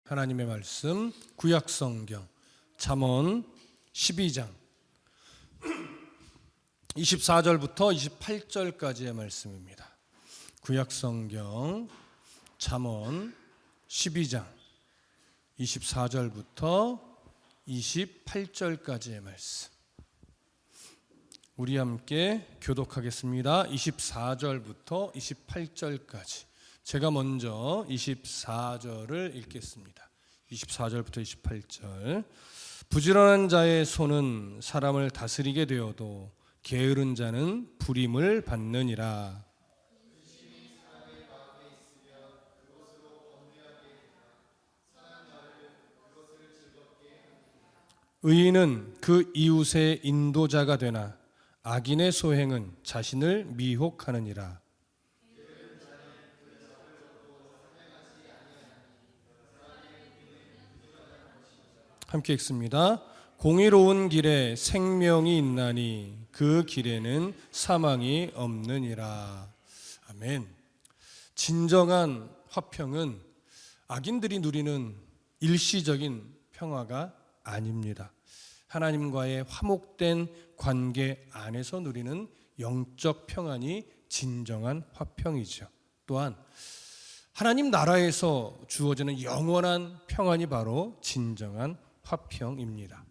하나님의 말씀 구약성경 잠언 12장 24절부터 28절까지의 말씀입니다. 구약성경 잠언 12장 24절부터 28절까지의 말씀, 우리 함께 교독하겠습니다. 24절부터 28절까지. 제가 먼저 24절을 읽겠습니다. 24절부터 28절. 부지런한 자의 손은 사람을 다스리게 되어도 게으른 자는 불임을 받느니라. 의인은 그 이웃의 인도자가 되나 악인의 소행은 자신을 미혹하느니라. 함께 읽습니다. 공의로운 길에 생명이 있나니 그 길에는 사망이 없느니라. 아멘. 진정한 화평은 악인들이 누리는 일시적인 평화가 아닙니다. 하나님과의 화목된 관계 안에서 누리는 영적 평안이 진정한 화평이죠. 또한 하나님 나라에서 주어지는 영원한 평안이 바로 진정한 화평입니다.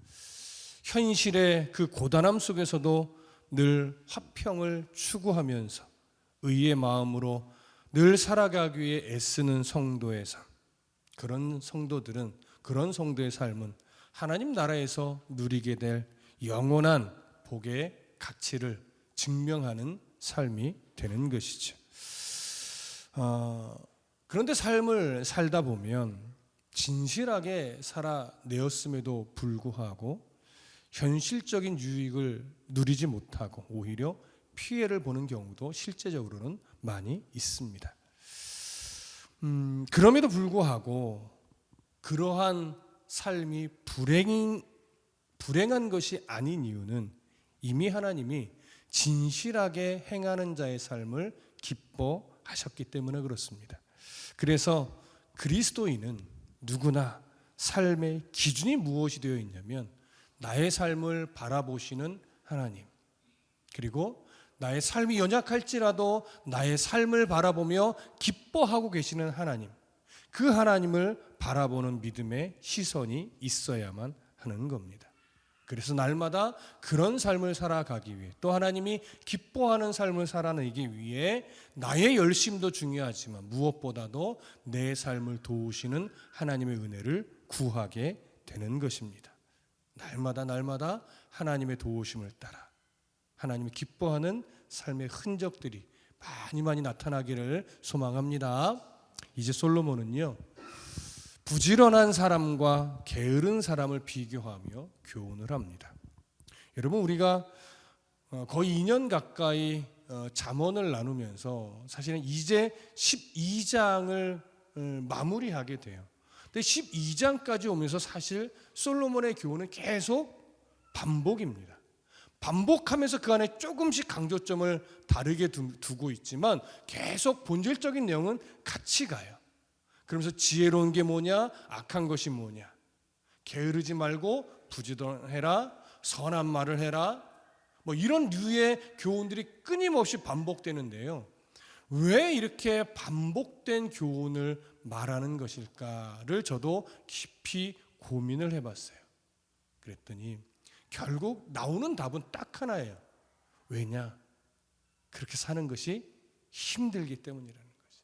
현실의 그 고단함 속에서도 늘 화평을 추구하면서 의의 마음으로 늘 살아가기 위해 애쓰는 성도의 삶, 그런 성도의 삶은 하나님 나라에서 누리게 될 영원한 복의 가치를 증명하는 삶이 되는 것이죠. 그런데 삶을 살다 보면 진실하게 살아내었음에도 불구하고 현실적인 유익을 누리지 못하고 오히려 피해를 보는 경우도 실제적으로는 많이 있습니다. 그럼에도 불구하고 그러한 삶이 불행한 것이 아닌 이유는 이미 하나님이 진실하게 행하는 자의 삶을 기뻐하셨기 때문에 그렇습니다. 그래서 그리스도인은 누구나 삶의 기준이 무엇이 되어 있냐면 나의 삶을 바라보시는 하나님, 그리고 나의 삶이 연약할지라도 나의 삶을 바라보며 기뻐하고 계시는 하나님, 그 하나님을 바라보는 믿음의 시선이 있어야만 하는 겁니다. 그래서 날마다 그런 삶을 살아가기 위해, 또 하나님이 기뻐하는 삶을 살아내기 위해 나의 열심도 중요하지만 무엇보다도 내 삶을 도우시는 하나님의 은혜를 구하게 되는 것입니다. 날마다 하나님의 도우심을 따라 하나님이 기뻐하는 삶의 흔적들이 많이 나타나기를 소망합니다. 이제 솔로몬은요, 부지런한 사람과 게으른 사람을 비교하며 교훈을 합니다. 여러분, 우리가 거의 2년 가까이 잠언을 나누면서 사실은 이제 12장을 마무리하게 돼요. 근데 12장까지 오면서 사실 솔로몬의 교훈은 계속 반복입니다. 반복하면서 그 안에 조금씩 강조점을 다르게 두고 있지만 계속 본질적인 내용은 같이 가요. 그러면서 지혜로운 게 뭐냐, 악한 것이 뭐냐, 게으르지 말고 부지런해라, 선한 말을 해라, 뭐 이런 류의 교훈들이 끊임없이 반복되는데요. 왜 이렇게 반복된 교훈을 말하는 것일까를 저도 깊이 고민을 해봤어요. 그랬더니 결국 나오는 답은 딱 하나예요. 왜냐? 그렇게 사는 것이 힘들기 때문이라는 거죠.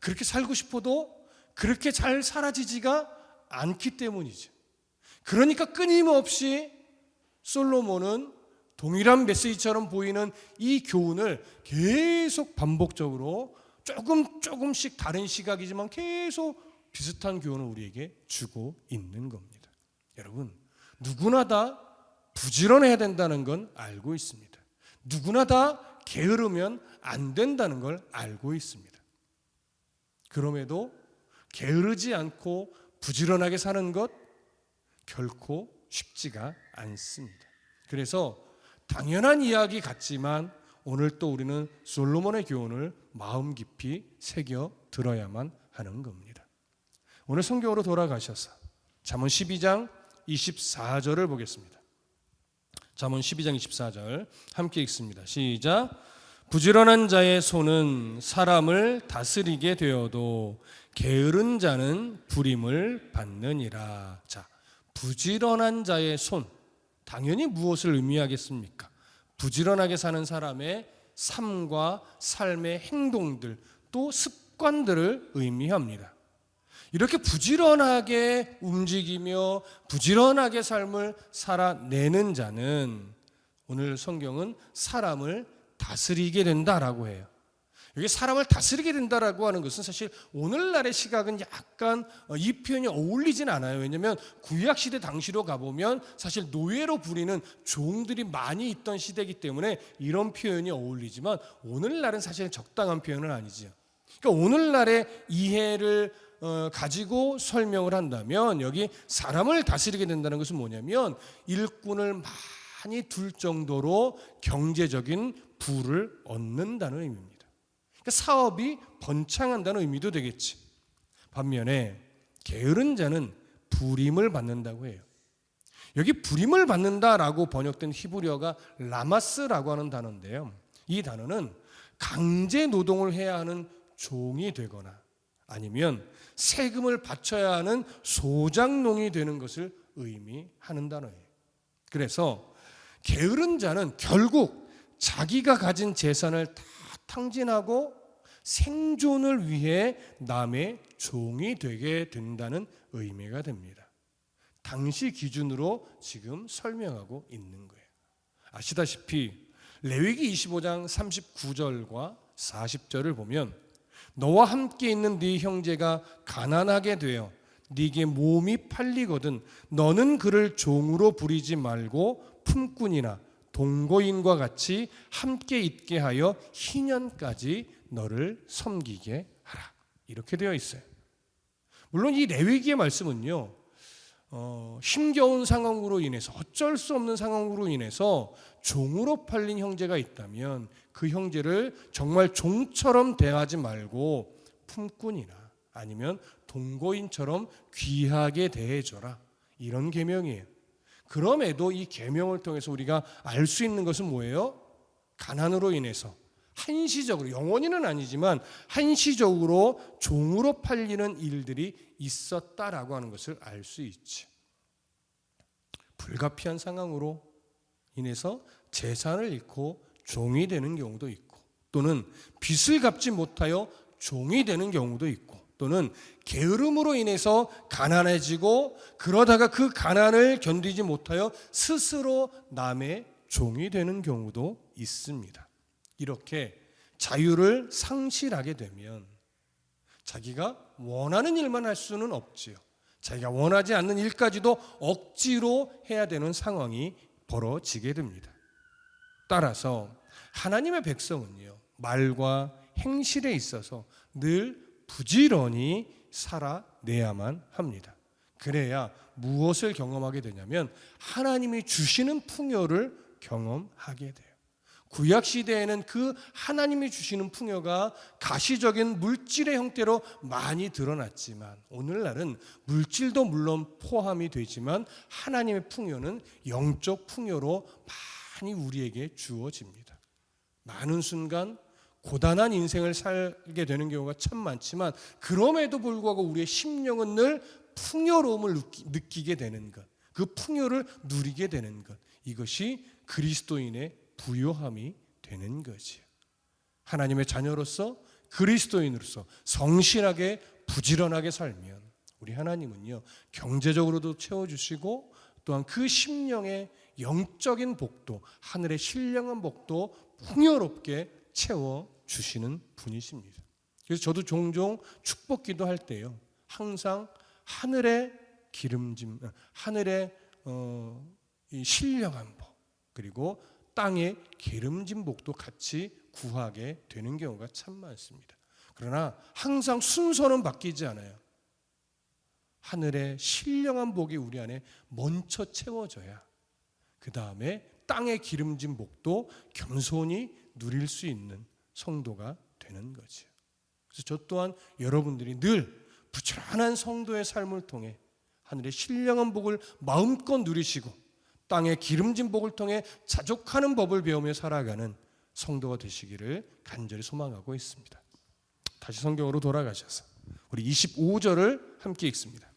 그렇게 살고 싶어도 그렇게 잘 사라지지가 않기 때문이죠. 그러니까 끊임없이 솔로몬은 동일한 메시지처럼 보이는 이 교훈을 계속 반복적으로 조금씩 다른 시각이지만 계속 비슷한 교훈을 우리에게 주고 있는 겁니다. 여러분, 누구나 다 부지런해야 된다는 건 알고 있습니다. 누구나 다 게으르면 안 된다는 걸 알고 있습니다. 그럼에도 게으르지 않고 부지런하게 사는 것 결코 쉽지가 않습니다. 그래서 당연한 이야기 같지만 오늘 또 우리는 솔로몬의 교훈을 마음 깊이 새겨 들어야만 하는 겁니다. 오늘 성경으로 돌아가셔서 잠언 12장 24절을 보겠습니다. 잠언 12장 24절 함께 읽습니다. 시작. 부지런한 자의 손은 사람을 다스리게 되어도 게으른 자는 부림을 받느니라. 자, 부지런한 자의 손, 당연히 무엇을 의미하겠습니까? 부지런하게 사는 사람의 삶과 삶의 행동들, 또 습관들을 의미합니다. 이렇게 부지런하게 움직이며 부지런하게 삶을 살아내는 자는 오늘 성경은 사람을 다스리게 된다라고 해요. 여기 사람을 다스리게 된다라고 하는 것은 사실 오늘날의 시각은 약간 이 표현이 어울리진 않아요. 왜냐하면 구약시대 당시로 가보면 사실 노예로 부리는 종들이 많이 있던 시대이기 때문에 이런 표현이 어울리지만 오늘날은 사실 적당한 표현은 아니죠. 그러니까 오늘날의 이해를 가지고 설명을 한다면 여기 사람을 다스리게 된다는 것은 뭐냐면 일꾼을 많이 둘 정도로 경제적인 부를 얻는다는 의미입니다. 그러니까 사업이 번창한다는 의미도 되겠지. 반면에 게으른 자는 부림을 받는다고 해요. 여기 부림을 받는다라고 번역된 히브리어가 라마스라고 하는 단어인데요. 이 단어는 강제 노동을 해야 하는 종이 되거나 아니면 세금을 바쳐야 하는 소장농이 되는 것을 의미하는 단어예요. 그래서 게으른 자는 결국 자기가 가진 재산을 다 탕진하고 생존을 위해 남의 종이 되게 된다는 의미가 됩니다. 당시 기준으로 지금 설명하고 있는 거예요. 아시다시피 레위기 25장 39절과 40절을 보면 너와 함께 있는 네 형제가 가난하게 되어 네게 몸이 팔리거든 너는 그를 종으로 부리지 말고 품꾼이나 동거인과 같이 함께 있게 하여 희년까지 너를 섬기게 하라. 이렇게 되어 있어요. 물론 이 레위기의 말씀은요, 힘겨운 상황으로 인해서 어쩔 수 없는 상황으로 인해서 종으로 팔린 형제가 있다면 그 형제를 정말 종처럼 대하지 말고 품꾼이나 아니면 동거인처럼 귀하게 대해줘라. 이런 계명이에요. 그럼에도 이 계명을 통해서 우리가 알 수 있는 것은 뭐예요? 가난으로 인해서 한시적으로, 영원히는 아니지만 한시적으로 종으로 팔리는 일들이 있었다라고 하는 것을 알 수 있지. 불가피한 상황으로 인해서 재산을 잃고 종이 되는 경우도 있고, 또는 빚을 갚지 못하여 종이 되는 경우도 있고, 또는 게으름으로 인해서 가난해지고 그러다가 그 가난을 견디지 못하여 스스로 남의 종이 되는 경우도 있습니다. 이렇게 자유를 상실하게 되면 자기가 원하는 일만 할 수는 없지요. 자기가 원하지 않는 일까지도 억지로 해야 되는 상황이 벌어지게 됩니다. 따라서 하나님의 백성은요, 말과 행실에 있어서 늘 부지런히 살아내야만 합니다. 그래야 무엇을 경험하게 되냐면 하나님이 주시는 풍요를 경험하게 돼요. 구약시대에는 그 하나님이 주시는 풍요가 가시적인 물질의 형태로 많이 드러났지만 오늘날은 물질도 물론 포함이 되지만 하나님의 풍요는 영적 풍요로 많이 우리에게 주어집니다. 많은 순간 고단한 인생을 살게 되는 경우가 참 많지만 그럼에도 불구하고 우리의 심령은 늘 풍요로움을 느끼게 되는 것, 그 풍요를 누리게 되는 것, 이것이 그리스도인의 부요함이 되는 거지요. 하나님의 자녀로서 그리스도인으로서 성실하게 부지런하게 살면 우리 하나님은요, 경제적으로도 채워주시고 또한 그 심령의 영적인 복도, 하늘의 신령한 복도 풍요롭게 채워주시는 분이십니다. 그래서 저도 종종 축복기도 할 때요, 항상 하늘의 기름짐, 하늘의 이 신령한 복, 그리고 땅의 기름진 복도 같이 구하게 되는 경우가 참 많습니다. 그러나 항상 순서는 바뀌지 않아요. 하늘의 신령한 복이 우리 안에 먼저 채워져야 그 다음에 땅의 기름진 복도 겸손히 누릴 수 있는 성도가 되는 거죠. 그래서 저 또한 여러분들이 늘 부지런한 성도의 삶을 통해 하늘의 신령한 복을 마음껏 누리시고 땅의 기름진 복을 통해 자족하는 법을 배우며 살아가는 성도가 되시기를 간절히 소망하고 있습니다. 다시 성경으로 돌아가셔서 우리 25절을 함께 읽습니다.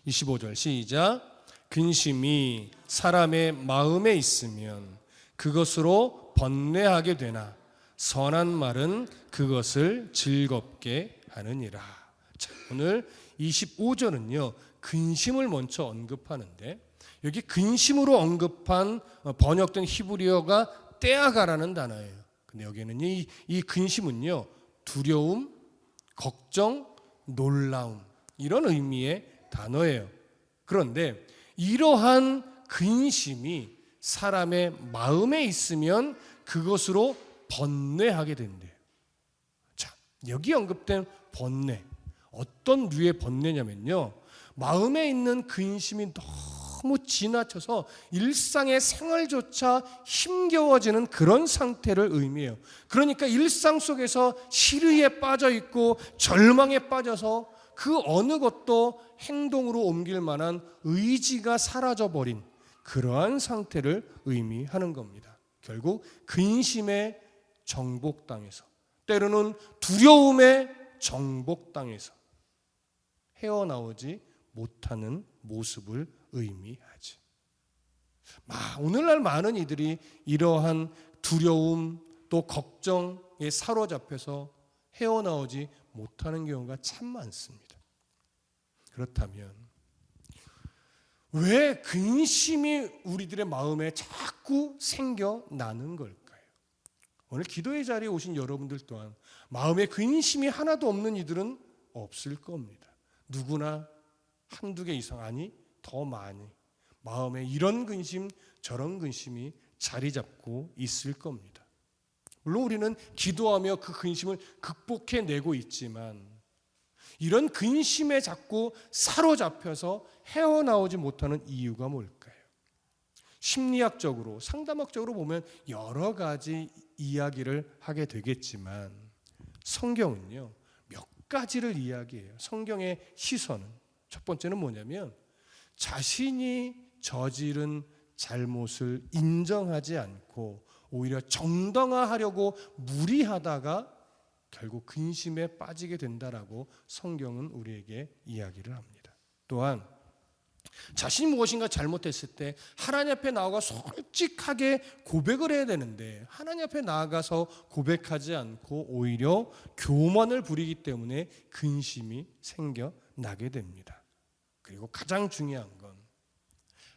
25절 시작. 근심이 사람의 마음에 있으면 그것으로 번뇌하게 되나 선한 말은 그것을 즐겁게 하느니라. 자, 오늘 25절은요 근심을 먼저 언급하는데, 여기 근심으로 언급한 번역된 히브리어가 떼아가라는 단어예요. 근데 여기는 이 근심은요 두려움, 걱정, 놀라움 이런 의미의 단어예요. 그런데 이러한 근심이 사람의 마음에 있으면 그것으로 번뇌하게 된대요. 자, 여기 언급된 번뇌, 어떤 류의 번뇌냐면요, 마음에 있는 근심이 너무 지나쳐서 일상의 생활조차 힘겨워지는 그런 상태를 의미해요. 그러니까 일상 속에서 시리에 빠져 있고 절망에 빠져서 그 어느 것도 행동으로 옮길 만한 의지가 사라져버린 그러한 상태를 의미하는 겁니다. 결국 근심에 정복당해서, 때로는 두려움에 정복당해서 헤어나오지 못하는 모습을 의미하지. 오늘날 많은 이들이 이러한 두려움 또 걱정에 사로잡혀서 헤어나오지 못하는 경우가 참 많습니다. 그렇다면 왜 근심이 우리들의 마음에 자꾸 생겨나는 걸까요? 오늘 기도의 자리에 오신 여러분들 또한 마음에 근심이 하나도 없는 이들은 없을 겁니다. 누구나 한두 개 이상, 아니 더 많이 마음에 이런 근심 저런 근심이 자리 잡고 있을 겁니다. 물론 우리는 기도하며 그 근심을 극복해내고 있지만 이런 근심에 자꾸 사로잡혀서 헤어나오지 못하는 이유가 뭘까요? 심리학적으로, 상담학적으로 보면 여러 가지 이야기를 하게 되겠지만 성경은요 몇 가지를 이야기해요. 성경의 시선은 첫 번째는 뭐냐면 자신이 저지른 잘못을 인정하지 않고 오히려 정당화하려고 무리하다가 결국 근심에 빠지게 된다라고 성경은 우리에게 이야기를 합니다. 또한 자신이 무엇인가 잘못했을 때 하나님 앞에 나아가 솔직하게 고백을 해야 되는데 하나님 앞에 나아가서 고백하지 않고 오히려 교만을 부리기 때문에 근심이 생겨나게 됩니다. 그리고 가장 중요한 건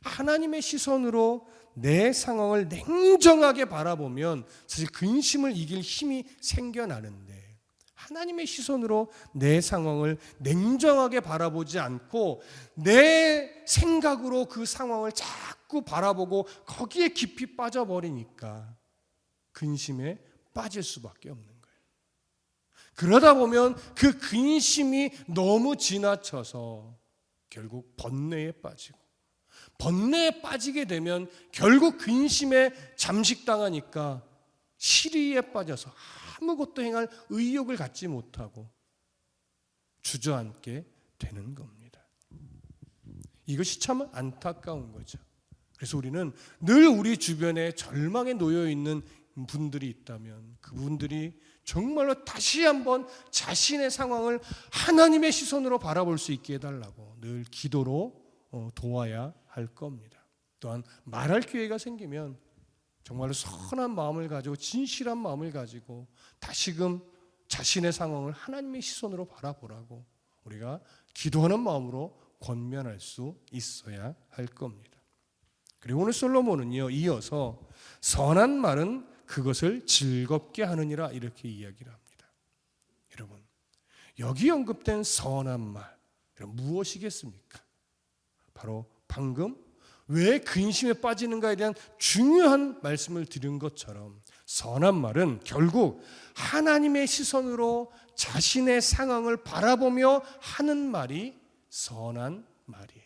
하나님의 시선으로 내 상황을 냉정하게 바라보면 사실 근심을 이길 힘이 생겨나는데 하나님의 시선으로 내 상황을 냉정하게 바라보지 않고 내 생각으로 그 상황을 자꾸 바라보고 거기에 깊이 빠져버리니까 근심에 빠질 수밖에 없는 거예요. 그러다 보면 그 근심이 너무 지나쳐서 결국 번뇌에 빠지고, 번뇌에 빠지게 되면 결국 근심에 잠식당하니까 시리에 빠져서 아무것도 행할 의욕을 갖지 못하고 주저앉게 되는 겁니다. 이것이 참 안타까운 거죠. 그래서 우리는 늘 우리 주변에 절망에 놓여 있는 분들이 있다면 그분들이 정말로 다시 한번 자신의 상황을 하나님의 시선으로 바라볼 수 있게 해달라고 늘 기도로 도와야 할 겁니다. 또한 말할 기회가 생기면 정말로 선한 마음을 가지고 진실한 마음을 가지고 다시금 자신의 상황을 하나님의 시선으로 바라보라고 우리가 기도하는 마음으로 권면할 수 있어야 할 겁니다. 그리고 오늘 솔로몬은요 이어서 선한 말은 그것을 즐겁게 하느니라 이렇게 이야기를 합니다. 여러분, 여기 언급된 선한 말 무엇이겠습니까? 바로 방금 왜 근심에 빠지는가에 대한 중요한 말씀을 드린 것처럼 선한 말은 결국 하나님의 시선으로 자신의 상황을 바라보며 하는 말이 선한 말이에요.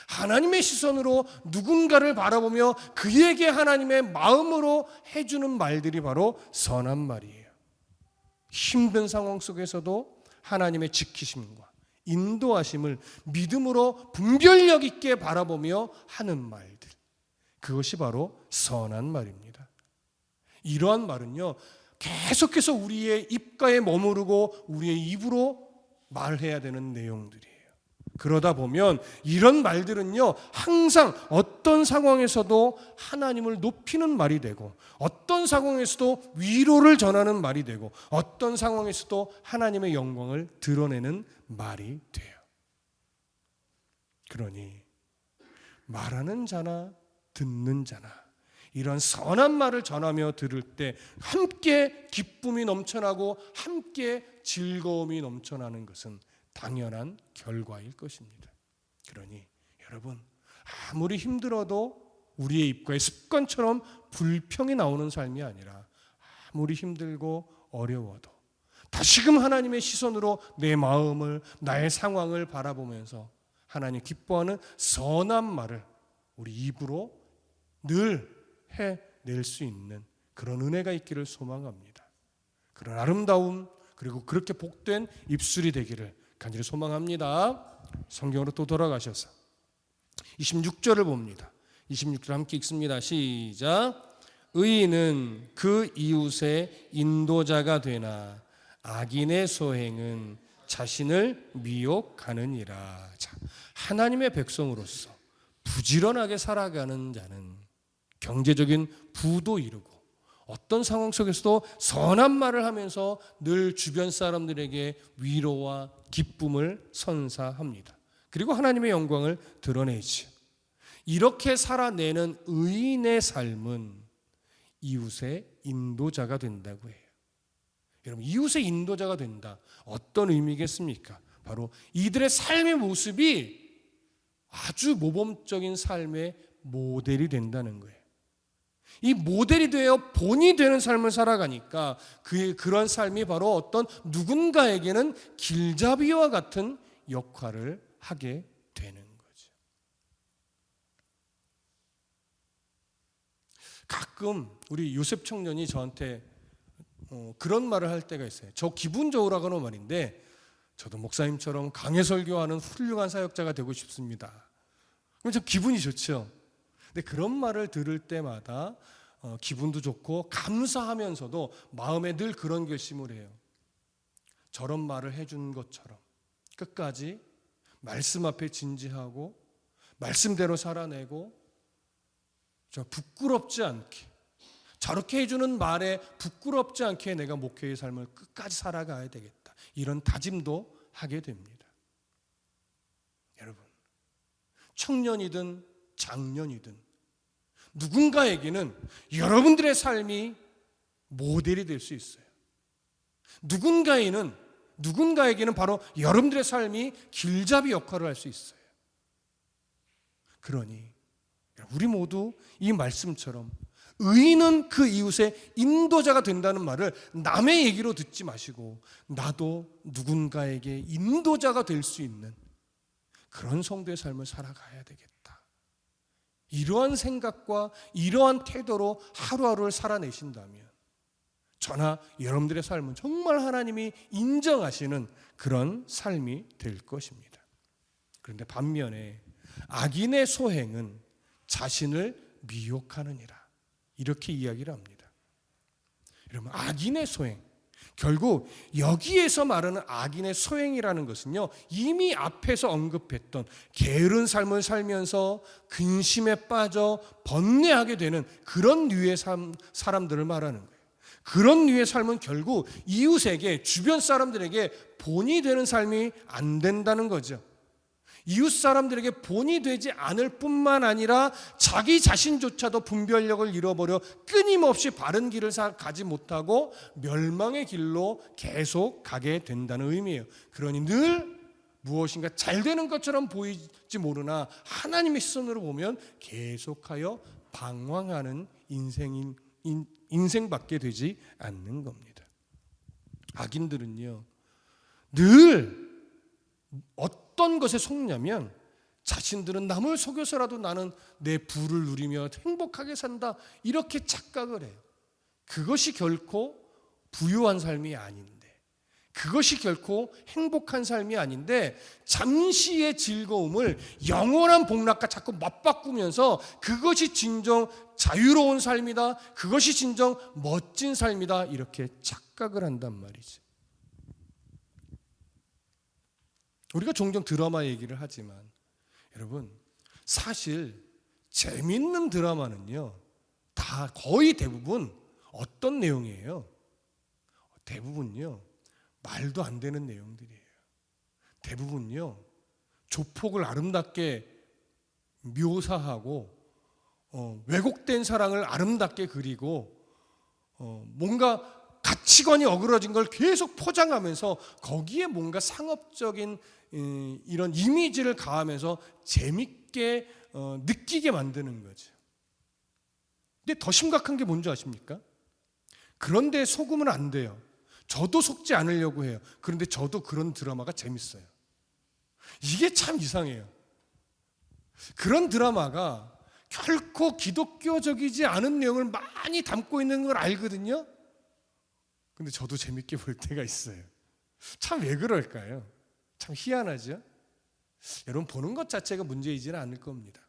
하나님의 시선으로 누군가를 바라보며 그에게 하나님의 마음으로 해주는 말들이 바로 선한 말이에요. 힘든 상황 속에서도 하나님의 지키심과 인도하심을 믿음으로 분별력 있게 바라보며 하는 말들, 그것이 바로 선한 말입니다. 이러한 말은요, 계속해서 우리의 입가에 머무르고 우리의 입으로 말해야 되는 내용들이에요. 그러다 보면 이런 말들은요, 항상 어떤 상황에서도 하나님을 높이는 말이 되고, 어떤 상황에서도 위로를 전하는 말이 되고, 어떤 상황에서도 하나님의 영광을 드러내는 말이 돼요. 그러니 말하는 자나 듣는 자나 이런 선한 말을 전하며 들을 때 함께 기쁨이 넘쳐나고 함께 즐거움이 넘쳐나는 것은 당연한 결과일 것입니다. 그러니 여러분, 아무리 힘들어도 우리의 입가에 습관처럼 불평이 나오는 삶이 아니라, 아무리 힘들고 어려워도 다시금 하나님의 시선으로 내 마음을, 나의 상황을 바라보면서 하나님 기뻐하는 선한 말을 우리 입으로 늘 해낼 수 있는 그런 은혜가 있기를 소망합니다. 그런 아름다움, 그리고 그렇게 복된 입술이 되기를 간절히 소망합니다. 성경으로 또 돌아가셔서 26절을 봅니다. 26절 함께 읽습니다. 시작. 의인은 그 이웃의 인도자가 되나 악인의 소행은 자신을 미혹하느니라. 자, 하나님의 백성으로서 부지런하게 살아가는 자는 경제적인 부도 이루고 어떤 상황 속에서도 선한 말을 하면서 늘 주변 사람들에게 위로와 기쁨을 선사합니다. 그리고 하나님의 영광을 드러내지. 이렇게 살아내는 의인의 삶은 이웃의 인도자가 된다고 해요. 여러분, 이웃의 인도자가 된다. 어떤 의미겠습니까? 바로 이들의 삶의 모습이 아주 모범적인 삶의 모델이 된다는 거예요. 이 모델이 되어 본이 되는 삶을 살아가니까 그런 삶이 바로 어떤 누군가에게는 길잡이와 같은 역할을 하게 되는 거죠. 가끔 우리 요셉 청년이 저한테 그런 말을 할 때가 있어요. 저 기분 좋으라고는 말인데 저도 목사님처럼 강해 설교하는 훌륭한 사역자가 되고 싶습니다. 그럼 저 기분이 좋죠. 근데 그런 말을 들을 때마다 기분도 좋고 감사하면서도 마음에 늘 그런 결심을 해요. 저런 말을 해준 것처럼 끝까지 말씀 앞에 진지하고 말씀대로 살아내고 저 부끄럽지 않게, 저렇게 해주는 말에 부끄럽지 않게 내가 목회의 삶을 끝까지 살아가야 되겠다. 이런 다짐도 하게 됩니다. 여러분, 청년이든 장년이든 누군가에게는 여러분들의 삶이 모델이 될 수 있어요. 누군가에게는 바로 여러분들의 삶이 길잡이 역할을 할 수 있어요. 그러니 우리 모두 이 말씀처럼 의인은 그 이웃의 인도자가 된다는 말을 남의 얘기로 듣지 마시고 나도 누군가에게 인도자가 될 수 있는 그런 성도의 삶을 살아가야 되겠다. 이러한 생각과 이러한 태도로 하루하루를 살아내신다면 저나 여러분들의 삶은 정말 하나님이 인정하시는 그런 삶이 될 것입니다. 그런데 반면에 악인의 소행은 자신을 미혹하느니라. 이렇게 이야기를 합니다. 여러분, 악인의 소행, 결국 여기에서 말하는 악인의 소행이라는 것은요, 이미 앞에서 언급했던 게으른 삶을 살면서 근심에 빠져 번뇌하게 되는 그런 류의 사람들을 말하는 거예요. 그런 류의 삶은 결국 이웃에게, 주변 사람들에게 본이 되는 삶이 안 된다는 거죠. 이웃 사람들에게 본이 되지 않을 뿐만 아니라 자기 자신조차도 분별력을 잃어버려 끊임없이 바른 길을 가지 못하고 멸망의 길로 계속 가게 된다는 의미예요. 그러니 늘 무엇인가 잘 되는 것처럼 보이지 모르나 하나님의 시선으로 보면 계속하여 방황하는 인생밖에 되지 않는 겁니다. 악인들은요, 늘 어떤 것에 속냐면 자신들은 남을 속여서라도 나는 내 부를 누리며 행복하게 산다, 이렇게 착각을 해요. 그것이 결코 부유한 삶이 아닌데, 그것이 결코 행복한 삶이 아닌데 잠시의 즐거움을 영원한 복락과 자꾸 맞바꾸면서 그것이 진정 자유로운 삶이다, 그것이 진정 멋진 삶이다, 이렇게 착각을 한단 말이지. 우리가 종종 드라마 얘기를 하지만 여러분, 사실 재밌는 드라마는요, 다 거의 대부분 어떤 내용이에요? 대부분요, 말도 안 되는 내용들이에요. 대부분요, 조폭을 아름답게 묘사하고 왜곡된 사랑을 아름답게 그리고 뭔가 가치관이 어그러진 걸 계속 포장하면서 거기에 뭔가 상업적인 이런 이미지를 가하면서 재밌게 느끼게 만드는 거죠. 근데 더 심각한 게 뭔지 아십니까? 그런데 속으면 안 돼요. 저도 속지 않으려고 해요. 그런데 저도 그런 드라마가 재밌어요. 이게 참 이상해요. 그런 드라마가 결코 기독교적이지 않은 내용을 많이 담고 있는 걸 알거든요. 근데 저도 재밌게 볼 때가 있어요. 참 왜 그럴까요? 참 희한하죠? 여러분, 보는 것 자체가 문제이지는 않을 겁니다.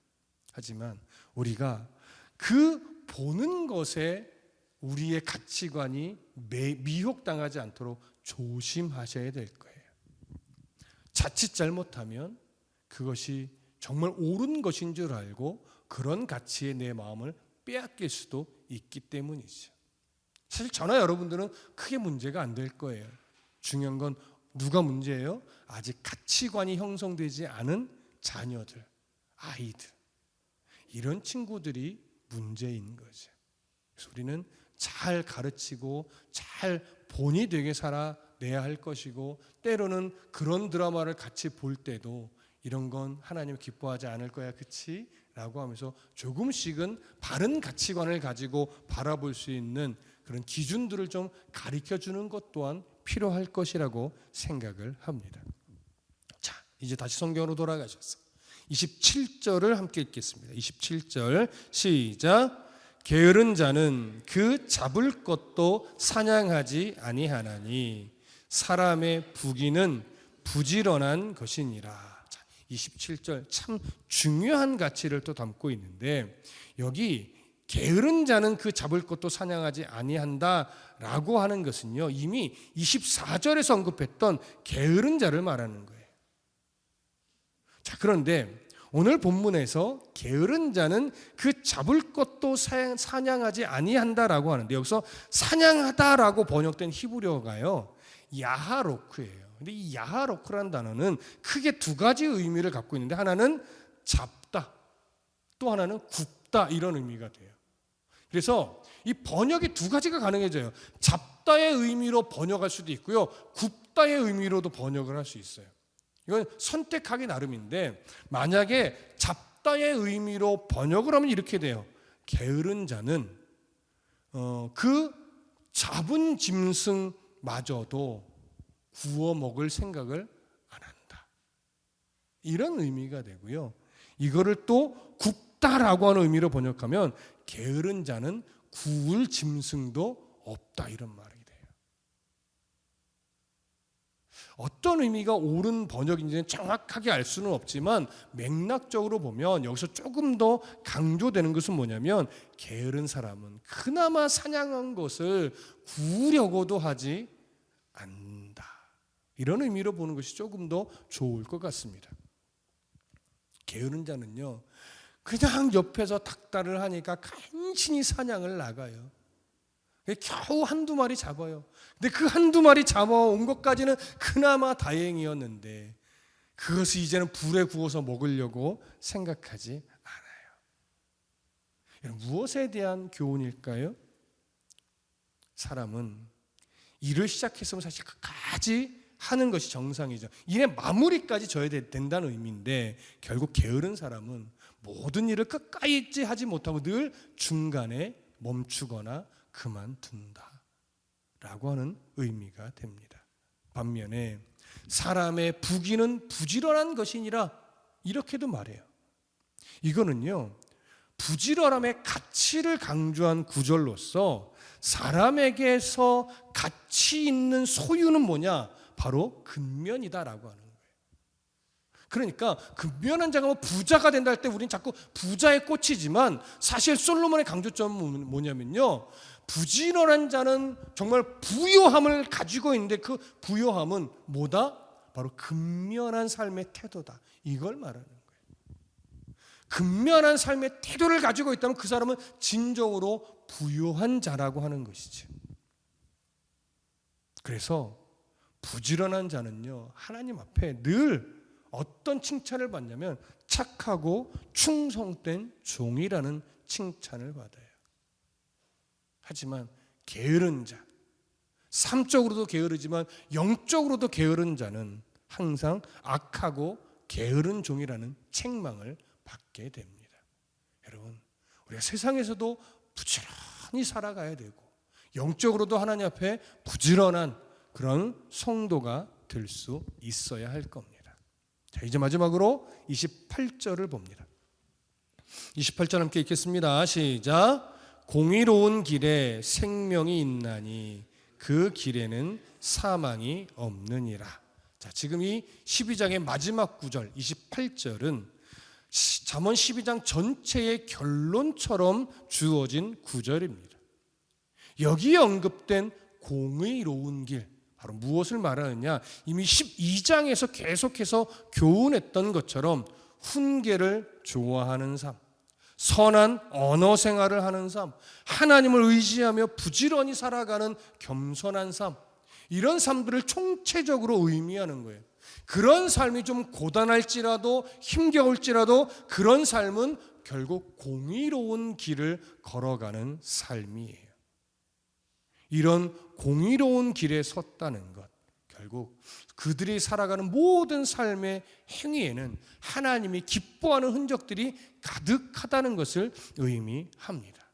하지만 우리가 그 보는 것에 우리의 가치관이 미혹당하지 않도록 조심하셔야 될 거예요. 자칫 잘못하면 그것이 정말 옳은 것인 줄 알고 그런 가치에 내 마음을 빼앗길 수도 있기 때문이죠. 사실 저나 여러분들은 크게 문제가 안 될 거예요. 중요한 건 누가 문제예요? 아직 가치관이 형성되지 않은 자녀들, 아이들, 이런 친구들이 문제인 거죠. 그래서 우리는 잘 가르치고 잘 본이 되게 살아내야 할 것이고, 때로는 그런 드라마를 같이 볼 때도 이런 건 하나님 기뻐하지 않을 거야, 그치? 라고 하면서 조금씩은 바른 가치관을 가지고 바라볼 수 있는 그런 기준들을 좀 가르쳐주는 것 또한 필요할 것이라고 생각을 합니다. 자, 이제 다시 성경으로 돌아가셔서 27절을 함께 읽겠습니다. 27절 시작. 게으른 자는 그 잡을 것도 사냥하지 아니하나니 사람의 부귀는 부지런한 것이니라. 27절 참 중요한 가치를 또 담고 있는데, 여기 게으른 자는 그 잡을 것도 사냥하지 아니한다라고 하는 것은요, 이미 24절에서 언급했던 게으른 자를 말하는 거예요. 자, 그런데 오늘 본문에서 게으른 자는 그 잡을 것도 사냥하지 아니한다라고 하는데, 여기서 사냥하다라고 번역된 히브리어가요, 야하로크예요. 근데 이 야하로크라는 단어는 크게 두 가지 의미를 갖고 있는데, 하나는 잡다, 또 하나는 굽다, 이런 의미가 돼요. 그래서 이 번역이 두 가지가 가능해져요. 잡다의 의미로 번역할 수도 있고요, 굽다의 의미로도 번역을 할 수 있어요. 이건 선택하기 나름인데, 만약에 잡다의 의미로 번역을 하면 이렇게 돼요. 게으른 자는 그 잡은 짐승마저도 구워 먹을 생각을 안 한다, 이런 의미가 되고요. 이거를 또 굽다라고 하는 의미로 번역하면 게으른 자는 구울 짐승도 없다, 이런 말이 돼요. 어떤 의미가 옳은 번역인지는 정확하게 알 수는 없지만 맥락적으로 보면 여기서 조금 더 강조되는 것은 뭐냐면, 게으른 사람은 그나마 사냥한 것을 구우려고도 하지 않는다, 이런 의미로 보는 것이 조금 더 좋을 것 같습니다. 게으른 자는요, 그냥 옆에서 닥달을 하니까 간신히 사냥을 나가요. 겨우 한두 마리 잡아요. 근데 그 한두 마리 잡아온 것까지는 그나마 다행이었는데, 그것을 이제는 불에 구워서 먹으려고 생각하지 않아요. 무엇에 대한 교훈일까요? 사람은 일을 시작했으면 사실 끝까지 하는 것이 정상이죠. 일의 마무리까지 져야 된다는 의미인데, 결국 게으른 사람은 모든 일을 끝까지 하지 못하고 늘 중간에 멈추거나 그만둔다 라고 하는 의미가 됩니다. 반면에 사람의 부귀는 부지런한 것이니라, 이렇게도 말해요. 이거는요, 부지런함의 가치를 강조한 구절로서 사람에게서 가치 있는 소유는 뭐냐? 바로 근면이다라고 하는 거예요. 그러니까 근면한 자가 부자가 된다 할 때 우리는 자꾸 부자에 꽂히지만 사실 솔로몬의 강조점은 뭐냐면요, 부지런한 자는 정말 부요함을 가지고 있는데 그 부요함은 뭐다? 바로 근면한 삶의 태도다, 이걸 말하는 거예요. 근면한 삶의 태도를 가지고 있다면 그 사람은 진정으로 부요한 자라고 하는 것이지. 그래서 부지런한 자는요, 하나님 앞에 늘 어떤 칭찬을 받냐면 착하고 충성된 종이라는 칭찬을 받아요. 하지만 게으른 자, 삶적으로도 게으르지만 영적으로도 게으른 자는 항상 악하고 게으른 종이라는 책망을 받게 됩니다. 여러분, 우리가 세상에서도 부지런히 살아가야 되고 영적으로도 하나님 앞에 부지런한 그런 성도가 될 수 있어야 할 겁니다. 자, 이제 마지막으로 28절을 봅니다. 28절 함께 읽겠습니다. 시작. 공의로운 길에 생명이 있나니 그 길에는 사망이 없느니라. 자, 지금 이 12장의 마지막 구절 28절은 잠언 12장 전체의 결론처럼 주어진 구절입니다. 여기에 언급된 공의로운 길, 바로 무엇을 말하느냐? 이미 12장에서 계속해서 교훈했던 것처럼 훈계를 좋아하는 삶, 선한 언어 생활을 하는 삶, 하나님을 의지하며 부지런히 살아가는 겸손한 삶, 이런 삶들을 총체적으로 의미하는 거예요. 그런 삶이 좀 고단할지라도 힘겨울지라도 그런 삶은 결국 공의로운 길을 걸어가는 삶이에요. 이런 공의로운 길에 섰다는 것, 결국 그들이 살아가는 모든 삶의 행위에는 하나님이 기뻐하는 흔적들이 가득하다는 것을 의미합니다.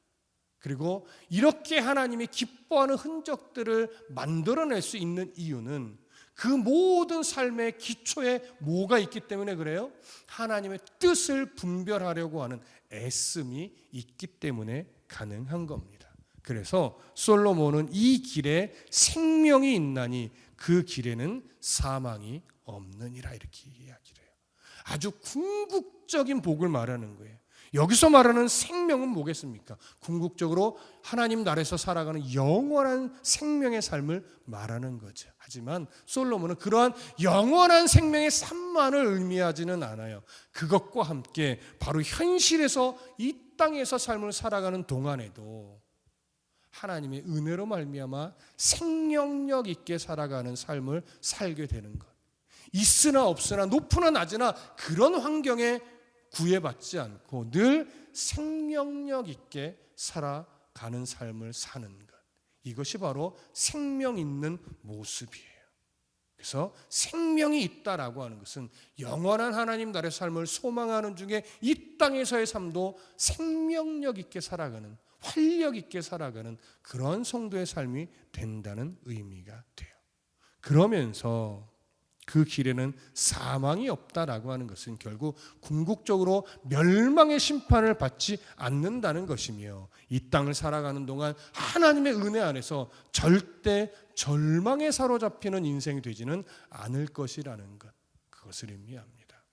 그리고 이렇게 하나님이 기뻐하는 흔적들을 만들어낼 수 있는 이유는 그 모든 삶의 기초에 뭐가 있기 때문에 그래요? 하나님의 뜻을 분별하려고 하는 애씀이 있기 때문에 가능한 겁니다. 그래서 솔로몬은 이 길에 생명이 있나니 그 길에는 사망이 없느니라, 이렇게 이야기를 해요. 아주 궁극적인 복을 말하는 거예요. 여기서 말하는 생명은 뭐겠습니까? 궁극적으로 하나님 나라에서 살아가는 영원한 생명의 삶을 말하는 거죠. 하지만 솔로몬은 그러한 영원한 생명의 삶만을 의미하지는 않아요. 그것과 함께 바로 현실에서 이 땅에서 삶을 살아가는 동안에도 하나님의 은혜로 말미암아 생명력 있게 살아가는 삶을 살게 되는 것, 있으나 없으나 높으나 낮으나 그런 환경에 구애받지 않고 늘 생명력 있게 살아가는 삶을 사는 것, 이것이 바로 생명 있는 모습이에요. 그래서 생명이 있다라고 하는 것은 영원한 하나님 나라의 삶을 소망하는 중에 이 땅에서의 삶도 생명력 있게 살아가는, 활력 있게 살아가는 그런 성도의 삶이 된다는 의미가 돼요. 그러면서 그 길에는 사망이 없다라고 하는 것은 결국 궁극적으로 멸망의 심판을 받지 않는다는 것이며 이 땅을 살아가는 동안 하나님의 은혜 안에서 절대 절망에 사로잡히는 인생이 되지는 않을 것이라는 것, 그것을 의미합니다.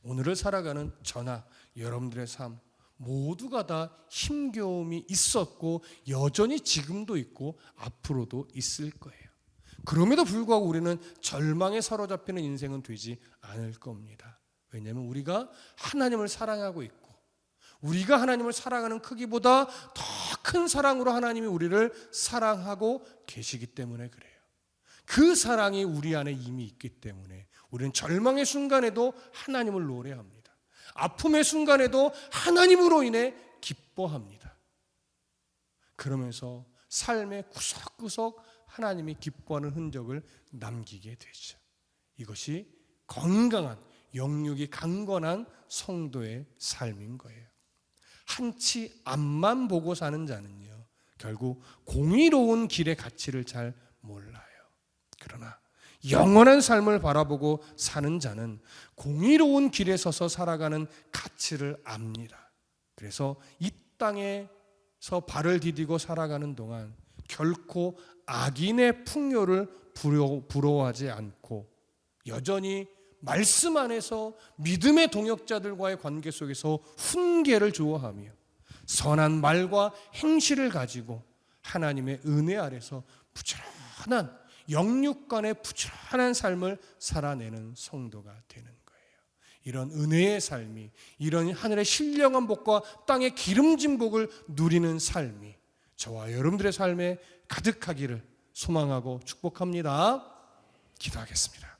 오늘을 살아가는 저나 여러분들의 삶 모두가 다 힘겨움이 있었고 여전히 지금도 있고 앞으로도 있을 거예요. 그럼에도 불구하고 우리는 절망에 사로잡히는 인생은 되지 않을 겁니다. 왜냐하면 우리가 하나님을 사랑하고 있고 우리가 하나님을 사랑하는 크기보다 더 큰 사랑으로 하나님이 우리를 사랑하고 계시기 때문에 그래요. 그 사랑이 우리 안에 이미 있기 때문에 우리는 절망의 순간에도 하나님을 노래합니다. 아픔의 순간에도 하나님으로 인해 기뻐합니다. 그러면서 삶의 구석구석 하나님이 기뻐하는 흔적을 남기게 되죠. 이것이 건강한, 영육이 강건한 성도의 삶인 거예요. 한치 앞만 보고 사는 자는요, 결국 공의로운 길의 가치를 잘 몰라요. 그러나 영원한 삶을 바라보고 사는 자는 공의로운 길에 서서 살아가는 가치를 압니다. 그래서 이 땅의 발을 디디고 살아가는 동안 결코 악인의 풍요를 부러워하지 않고 여전히 말씀 안에서 믿음의 동역자들과의 관계 속에서 훈계를 주어하며 선한 말과 행실을 가지고 하나님의 은혜 아래서 부지런한 영육간의 부지런한 삶을 살아내는 성도가 되는 거예요. 이런 은혜의 삶이, 이런 하늘의 신령한 복과 땅의 기름진 복을 누리는 삶이 저와 여러분들의 삶에 가득하기를 소망하고 축복합니다. 기도하겠습니다.